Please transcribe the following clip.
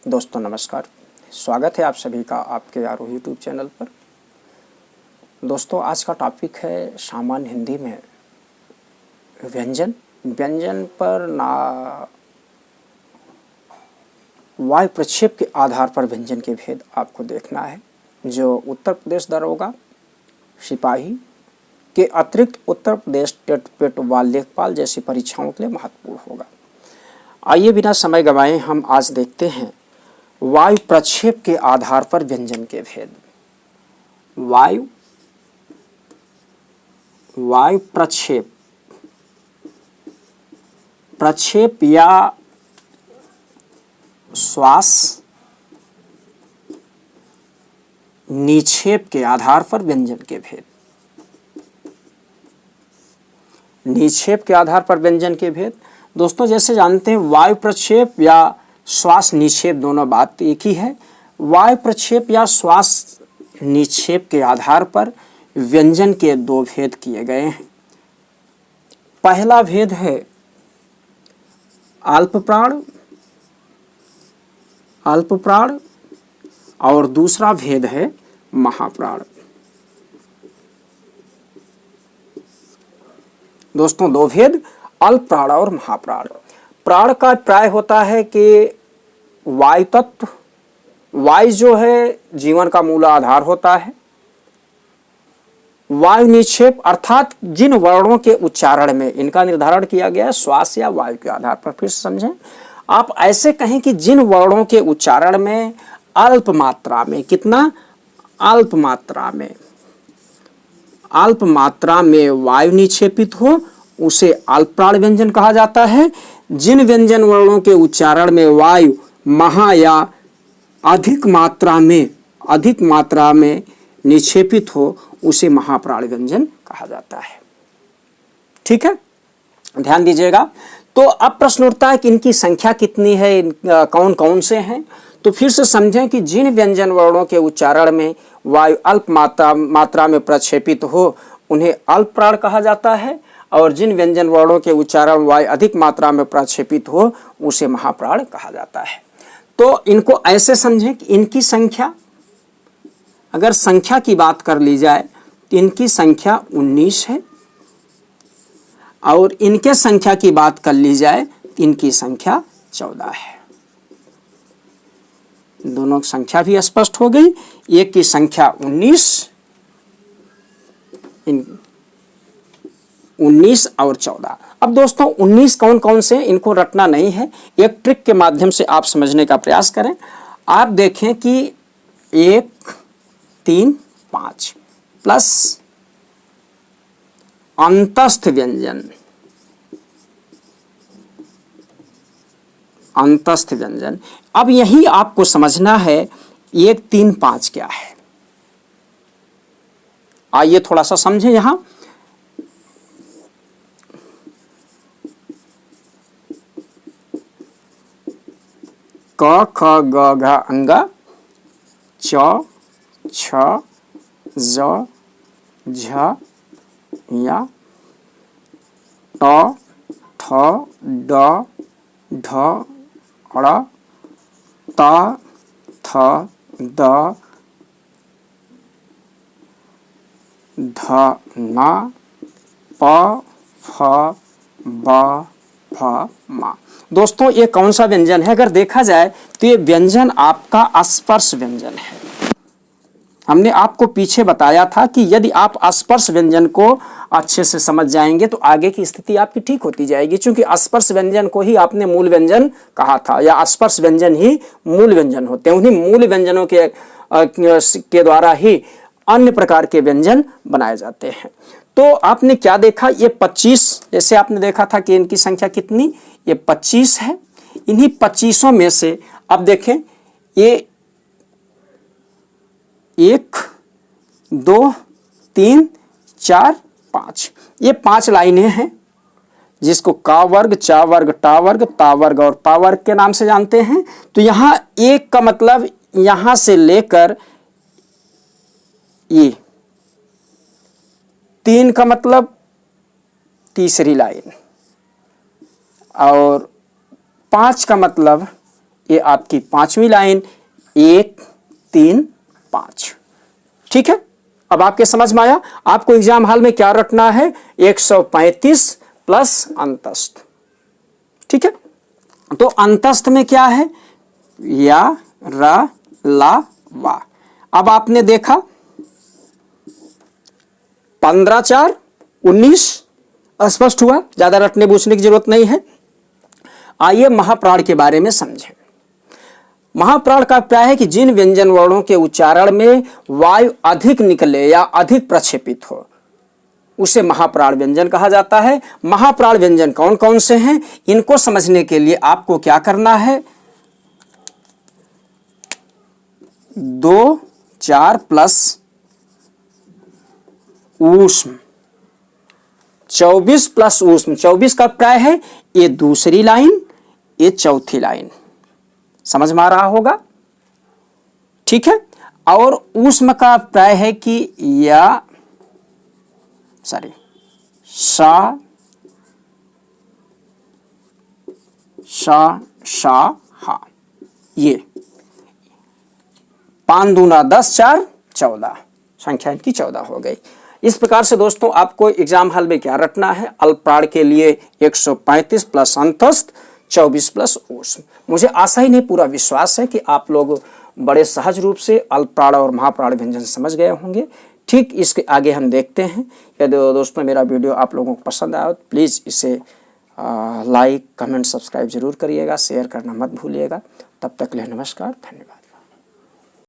दोस्तों नमस्कार, स्वागत है आप सभी का आपके आरोह यूट्यूब चैनल पर। दोस्तों आज का टॉपिक है सामान्य हिंदी में व्यंजन। व्यंजन पर ना वायु प्रक्षेप के आधार पर व्यंजन के भेद आपको देखना है, जो उत्तर प्रदेश दरोगा सिपाही के अतिरिक्त उत्तर प्रदेश टेट पेट व लेखपाल जैसी परीक्षाओं के लिए महत्वपूर्ण होगा। आइए बिना समय गंवाए हम आज देखते हैं वायु प्रक्षेप के आधार पर व्यंजन के भेद। वायु प्रक्षेप या श्वास निक्षेप के आधार पर व्यंजन के भेद। निक्षेप के आधार पर व्यंजन के भेद दोस्तों जैसे जानते हैं वायु प्रक्षेप या श्वास निक्षेप दोनों बात एक ही है। वायु प्रक्षेप या श्वास निक्षेप के आधार पर व्यंजन के दो भेद किए गए हैं। पहला भेद है अल्प प्राण और दूसरा भेद है महाप्राण। दोस्तों दो भेद अल्प प्राण और महाप्राण। प्राण का प्राय होता है कि वायु तत्व, वायु जो है जीवन का मूल आधार होता है। वायु निक्षेप अर्थात जिन वर्णों के उच्चारण में इनका निर्धारण किया गया है श्वास या वायु के आधार पर। फिर समझें, आप ऐसे कहें कि जिन वर्णों के उच्चारण में अल्प मात्रा में, कितना अल्प मात्रा में वायु निक्षेपित हो उसे अल्प प्राण व्यंजन कहा जाता है। जिन व्यंजन वर्णों के उच्चारण में वायु महा या अधिक मात्रा में निक्षेपित हो उसे महाप्राण व्यंजन कहा जाता है। ठीक है, ध्यान दीजिएगा। तो अब प्रश्न उठता है कि इनकी संख्या कितनी है, कौन कौन से हैं। तो फिर से समझें कि जिन व्यंजन वर्णों के उच्चारण में वायु अल्प मात्रा में प्रक्षेपित हो उन्हें अल्प प्राण कहा जाता है, और जिन व्यंजन वर्णों के उच्चारण वायु अधिक मात्रा में प्रक्षेपित हो उसे महाप्राण कहा जाता है। तो इनको ऐसे समझें कि इनकी संख्या, अगर संख्या की बात कर ली जाए तो इनकी संख्या 19 है, और इनके संख्या की बात कर ली जाए तो इनकी संख्या 14 है। दोनों की संख्या भी स्पष्ट हो गई। एक की संख्या 19 और 14। अब दोस्तों 19 कौन कौन से, इनको रटना नहीं है, एक ट्रिक के माध्यम से आप समझने का प्रयास करें। आप देखें कि 1 3 5 प्लस अंतस्थ व्यंजन। अब यही आपको समझना है 1 3 5 क्या है। आइए थोड़ा सा समझें। यहां क ख ग घ अंग, च छ ज झ या, ट ठ ड ढ ड़ त थ द ध न प फ ब भ म। दोस्तों ये कौन सा व्यंजन है? अगर देखा जाए तो ये व्यंजन आपका स्पर्श व्यंजन है। हमने आपको पीछे बताया था कि यदि आप स्पर्श व्यंजन को अच्छे से समझ जाएंगे तो आगे की स्थिति आपकी ठीक होती जाएगी, क्योंकि स्पर्श व्यंजन को ही आपने मूल व्यंजन कहा था, या स्पर्श व्यंजन ही मूल व्यंजन होते हैं। उन्हीं मूल व्यंजनों के द्वारा ही अन्य प्रकार के व्यंजन बनाए जाते हैं। तो आपने क्या देखा, ये 25, जैसे आपने देखा था कि इनकी संख्या कितनी, ये 25 है। इन्हीं 25 में से अब देखें, ये 1 2 3 4 5, ये 5 लाइनें हैं जिसको का वर्ग, चा वर्ग, टा वर्ग, ता वर्ग और पा वर्ग के नाम से जानते हैं। तो यहां 1 का मतलब यहां से लेकर ये, 3 का मतलब तीसरी लाइन, और 5 का मतलब ये आपकी 5वीं लाइन 1 3 5। ठीक है, अब आपके समझ में आया। आपको एग्जाम हॉल में क्या रखना है, 135 प्लस अंतस्थ। ठीक है, तो अंतस्थ में क्या है, या र ला वा। अब आपने देखा 15 4 19 स्पष्ट हुआ, ज्यादा रटने पूछने की जरूरत नहीं है। आइए महाप्राण के बारे में समझें। महाप्राण का क्या है कि जिन व्यंजन वर्णों के उच्चारण में वायु अधिक निकले या अधिक प्रक्षेपित हो उसे महाप्राण व्यंजन कहा जाता है। महाप्राण व्यंजन कौन कौन से हैं, इनको समझने के लिए आपको क्या करना है, 2 4 प्लस ऊष्म 24 प्लस ऊष्म। 24 का प्राय है, ये दूसरी लाइन, ये चौथी लाइन, समझ में आ रहा होगा। ठीक है, और ऊष्म का प्राय है कि या सॉरी सा हा, ये 5 दूना 10 4 14, संख्या इनकी 14 हो गई। इस प्रकार से दोस्तों आपको एग्जाम हॉल में क्या रखना है, अल्पप्राण के लिए 135 प्लस अंतस्थ 24 प्लस ऊष्म। मुझे आशा ही नहीं पूरा विश्वास है कि आप लोग बड़े सहज रूप से अल्पप्राण और महाप्राण व्यंजन समझ गए होंगे। ठीक इसके आगे हम देखते हैं। यदि दोस्तों मेरा वीडियो आप लोगों को पसंद आया तो प्लीज़ इसे लाइक कमेंट सब्सक्राइब जरूर करिएगा, शेयर करना मत भूलिएगा। तब तक के लिए नमस्कार, धन्यवाद।